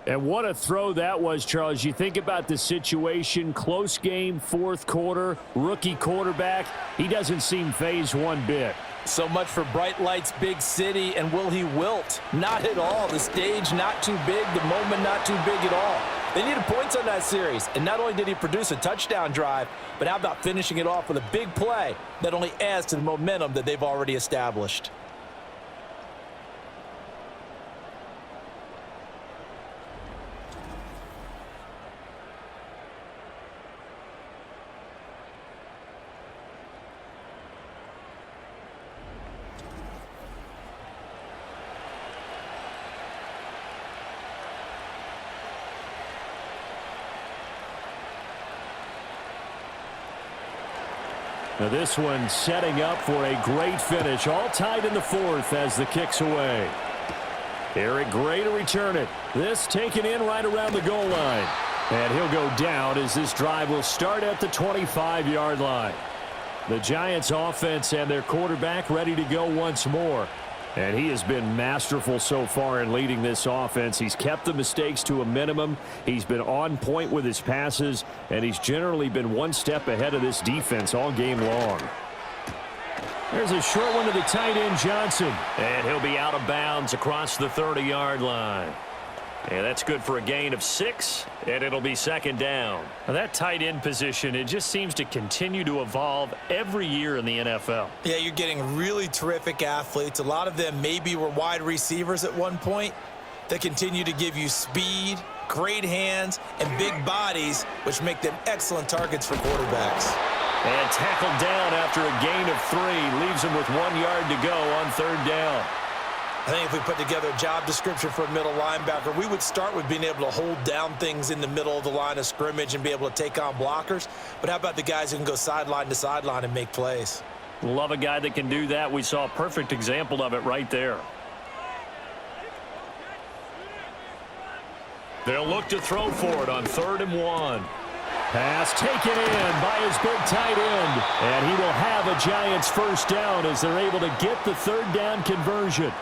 And what a throw that was, Charles. You think about the situation, close game, fourth quarter, rookie quarterback. He doesn't seem fazed one bit. So much for bright lights, big city, and will he wilt? Not at all. The stage not too big, the moment not too big at all. They needed points on that series, and not only did he produce a touchdown drive, but how about finishing it off with a big play that only adds to the momentum that they've already established. Now this one setting up for a great finish. All tied in the fourth as the kick's away. Eric Gray to return it. This taken in right around the goal line. And he'll go down as this drive will start at the 25-yard line. The Giants offense and their quarterback ready to go once more. And he has been masterful so far in leading this offense. He's kept the mistakes to a minimum. He's been on point with his passes, and he's generally been one step ahead of this defense all game long. There's a short one to the tight end, Johnson. And he'll be out of bounds across the 30-yard line. And that's good for a gain of 6, and it'll be second down. Now that tight end position, it just seems to continue to evolve every year in the NFL. Yeah, you're getting really terrific athletes. A lot of them maybe were wide receivers at one point. They continue to give you speed, great hands, and big bodies, which make them excellent targets for quarterbacks. And tackled down after a gain of 3. Leaves him with 1 yard to go on third down. I think if we put together a job description for a middle linebacker, we would start with being able to hold down things in the middle of the line of scrimmage and be able to take on blockers. But how about the guys who can go sideline to sideline and make plays? Love a guy that can do that. We saw a perfect example of it right there. They'll look to throw for it on 3rd and 1. Pass taken in by his big tight end. And he will have a Giants first down as they're able to get the third down conversion.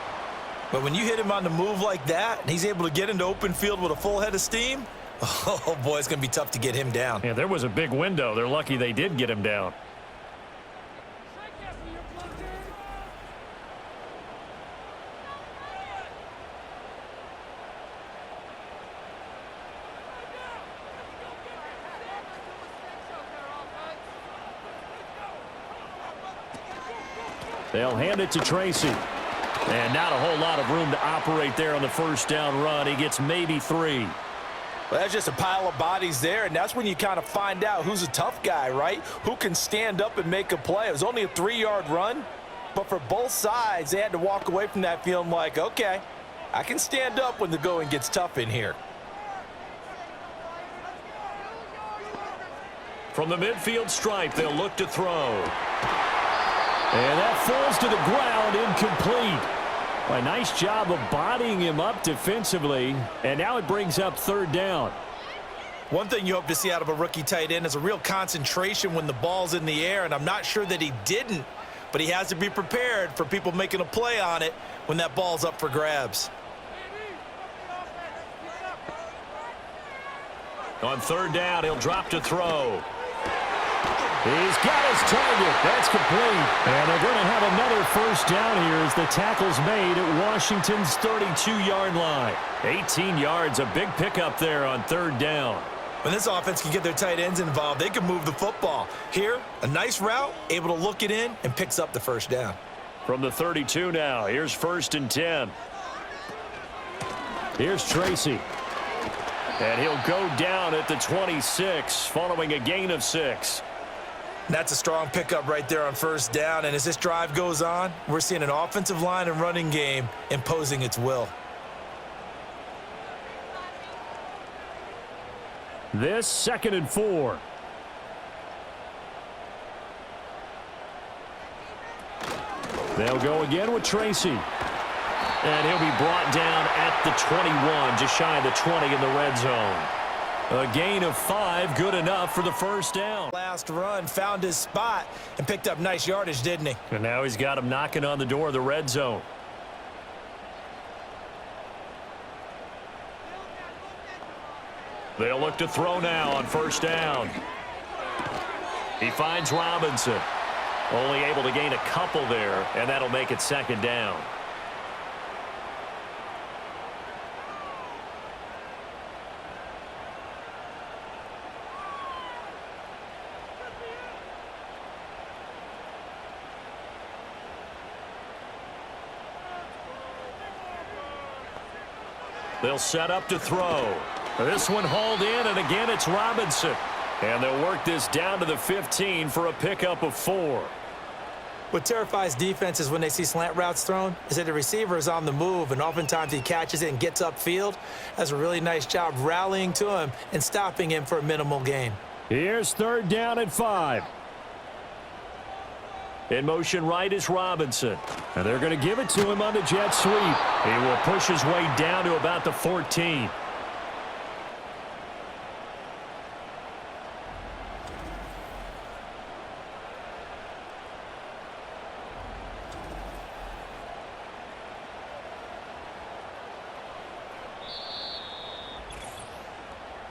But when you hit him on the move like that, and he's able to get into open field with a full head of steam, oh, boy, it's going to be tough to get him down. Yeah, there was a big window. They're lucky they did get him down. They'll hand it to Tracy. And not a whole lot of room to operate there on the first down run. He gets maybe 3. Well, that's just a pile of bodies there, and that's when you kind of find out who's a tough guy, right? Who can stand up and make a play. It was only a 3-yard run, but for both sides, they had to walk away from that feeling like, okay, I can stand up when the going gets tough in here. From the midfield stripe, they'll look to throw. And that falls to the ground, incomplete. A nice job of bodying him up defensively, and now it brings up 3rd down. One thing you hope to see out of a rookie tight end is a real concentration when the ball's in the air, and I'm not sure that he didn't, but he has to be prepared for people making a play on it when that ball's up for grabs. On 3rd down, he'll drop to throw. He's got his target. That's complete. And they're going to have another 1st down here as the tackle's made at Washington's 32-yard line. 18 yards, a big pickup there on 3rd down. When this offense can get their tight ends involved, they can move the football. Here, a nice route, able to look it in, and picks up the 1st down. From the 32 now, here's 1st and 10. Here's Tracy. And he'll go down at the 26, following a gain of 6. That's a strong pickup right there on 1st down, and as this drive goes on, we're seeing an offensive line and running game imposing its will. This 2nd and 4. They'll go again with Tracy. And he'll be brought down at the 21, just shy of the 20 in the red zone. A gain of 5, good enough for the 1st down. Last run, found his spot, and picked up nice yardage, didn't he? And now he's got him knocking on the door of the red zone. They'll look to throw now on 1st down. He finds Robinson. Only able to gain a couple there, and that'll make it 2nd down. They'll set up to throw. This one hauled in, and again it's Robinson. And they'll work this down to the 15 for a pickup of 4. What terrifies defenses when they see slant routes thrown is that the receiver is on the move, and oftentimes he catches it and gets upfield. Does a really nice job rallying to him and stopping him for a minimal gain. Here's 3rd down and 5. In motion right is Robinson. And they're going to give it to him on the jet sweep. He will push his way down to about the 14.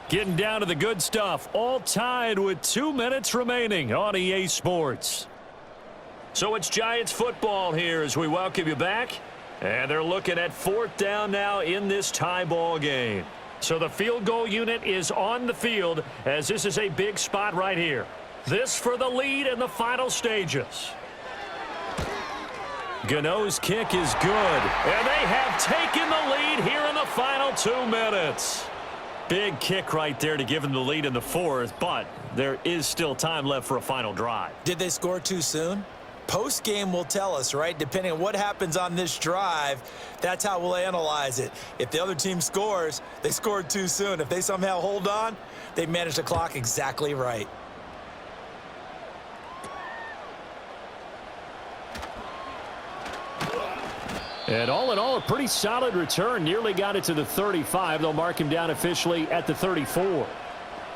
Getting down to the good stuff, all tied with 2 minutes remaining on EA Sports. So it's Giants football here as we welcome you back. And they're looking at 4th down now in this tie ball game. So the field goal unit is on the field as this is a big spot right here. This for the lead in the final stages. Gano's kick is good. And they have taken the lead here in the final 2 minutes. Big kick right there to give them the lead in the 4th, but there is still time left for a final drive. Did they score too soon? Post-game will tell us, right? Depending on what happens on this drive, that's how we'll analyze it. If the other team scores, they scored too soon. If they somehow hold on, they managed the clock exactly right. And all in all, a pretty solid return. Nearly got it to the 35. They'll mark him down officially at the 34.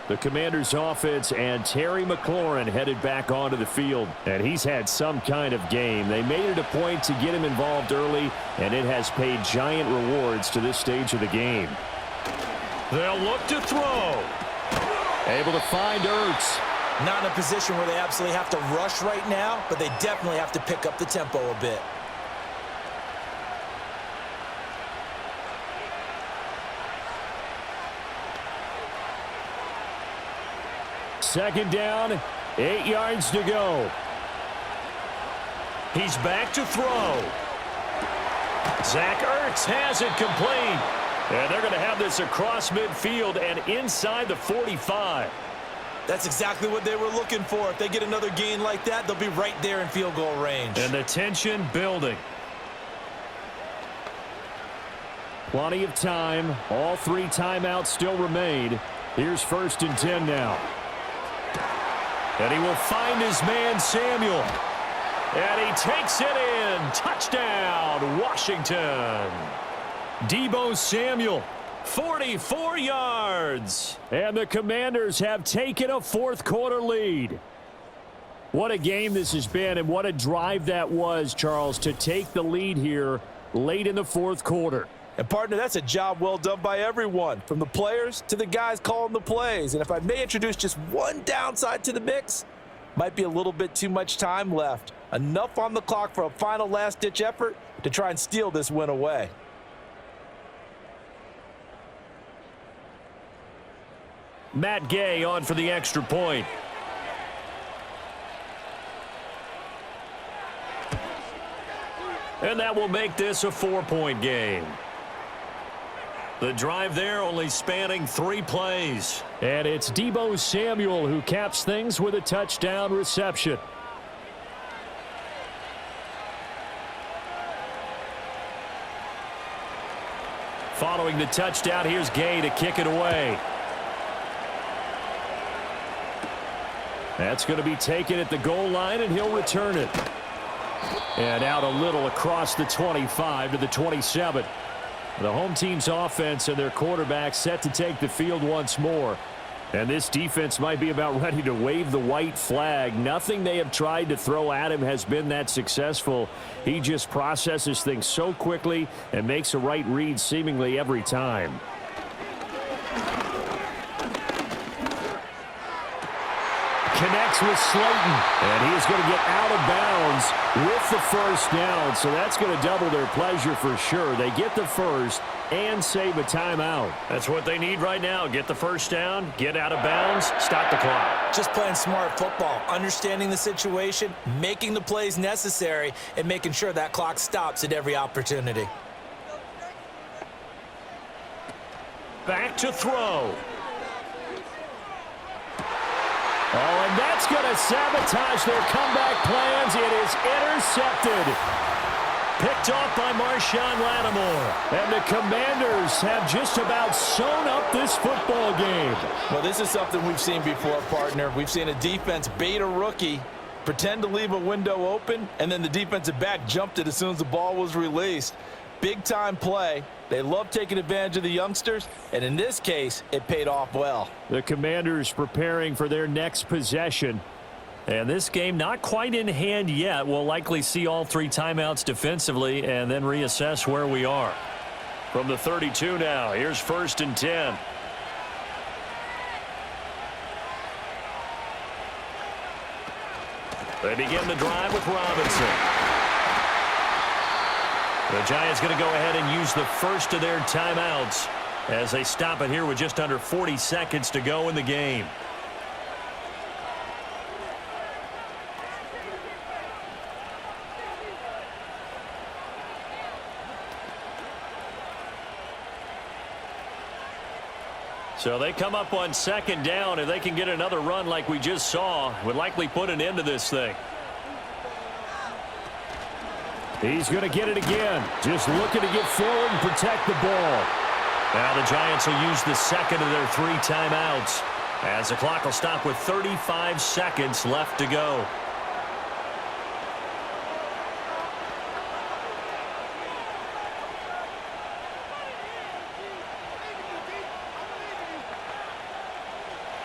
The Commanders' offense and Terry McLaurin headed back onto the field. And he's had some kind of game. They made it a point to get him involved early, and it has paid giant rewards to this stage of the game. They'll look to throw. Able to find Ertz. Not in a position where they absolutely have to rush right now, but they definitely have to pick up the tempo a bit. Second down, 8 yards to go. He's back to throw. Zach Ertz has it complete. And they're going to have this across midfield and inside the 45. That's exactly what they were looking for. If they get another gain like that, they'll be right there in field goal range. And the tension building. Plenty of time. All 3 timeouts still remain. Here's 1st and 10 now. And he will find his man, Samuel. And he takes it in. Touchdown, Washington. Deebo Samuel, 44 yards. And the Commanders have taken a 4th quarter lead. What a game this has been, and what a drive that was, Charles, to take the lead here late in the 4th quarter. And, partner, that's a job well done by everyone, from the players to the guys calling the plays. And if I may introduce just one downside to the mix, might be a little bit too much time left. Enough on the clock for a final last-ditch effort to try and steal this win away. Matt Gay on for the extra point. And that will make this a 4-point game. The drive there only spanning 3 plays. And it's Deebo Samuel who caps things with a touchdown reception. Following the touchdown, here's Gay to kick it away. That's going to be taken at the goal line, and he'll return it. And out a little across the 25 to the 27. The home team's offense and their quarterback set to take the field once more. And this defense might be about ready to wave the white flag. Nothing they have tried to throw at him has been that successful. He just processes things so quickly and makes a right read seemingly every time. Connects with Slayton, and he is going to get out of bounds with the first down, so that's going to double their pleasure for sure. They get the first and save a timeout. That's what they need right now. Get the first down, get out of bounds, stop the clock. Just playing smart football, understanding the situation, making the plays necessary, and making sure that clock stops at every opportunity. Back to throw. Oh, and that's going to sabotage their comeback plans. It is intercepted. Picked off by Marshawn Lattimore. And the Commanders have just about sewn up this football game. Well, this is something we've seen before, partner. We've seen a defense bait a rookie, pretend to leave a window open, and then the defensive back jumped it as soon as the ball was released. Big-time play. They love taking advantage of the youngsters, and in this case, it paid off well. The Commanders preparing for their next possession. And this game not quite in hand yet. We'll likely see all 3 timeouts defensively and then reassess where we are. From the 32 now, here's 1st and 10. They begin the drive with Robinson. The Giants going to go ahead and use the first of their timeouts as they stop it here with just under 40 seconds to go in the game. So they come up on 2nd down. If they can get another run like we just saw, would likely put an end to this thing. He's going to get it again. Just looking to get forward and protect the ball. Now the Giants will use the second of their 3 timeouts as the clock will stop with 35 seconds left to go.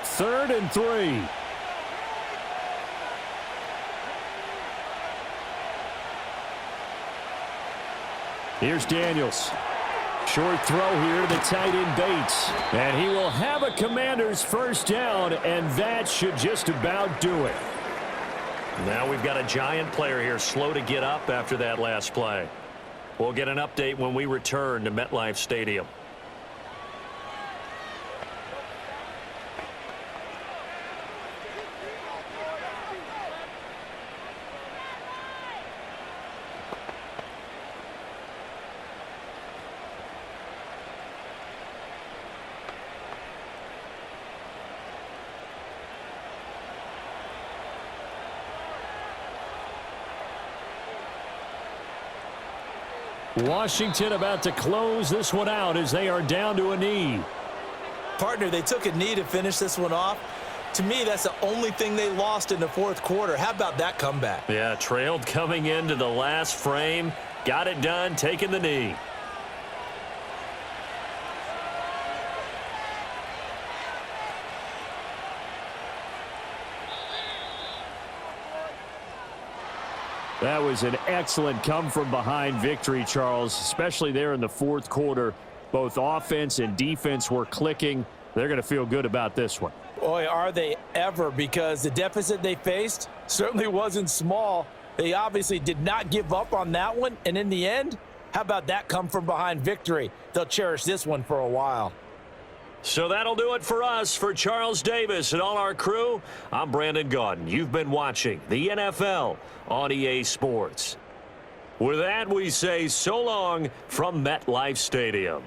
Third and 3. Here's Daniels. Short throw here to the tight end Bates. And he will have a Commander's first down, and that should just about do it. Now we've got a Giant player here slow to get up after that last play. We'll get an update when we return to MetLife Stadium. Washington about to close this one out as they are down to a knee. Partner, they took a knee to finish this one off. To me, that's the only thing they lost in the fourth quarter. How about that comeback? Yeah, trailed coming into the last frame. Got it done, taking the knee. That was an excellent come-from-behind victory, Charles, especially there in the fourth quarter. Both offense and defense were clicking. They're going to feel good about this one. Boy, are they ever, because the deficit they faced certainly wasn't small. They obviously did not give up on that one, and in the end, how about that come-from-behind victory? They'll cherish this one for a while. So that'll do it for us. For Charles Davis and all our crew, I'm Brandon Gaudin. You've been watching the NFL on EA Sports. With that, we say so long from MetLife Stadium.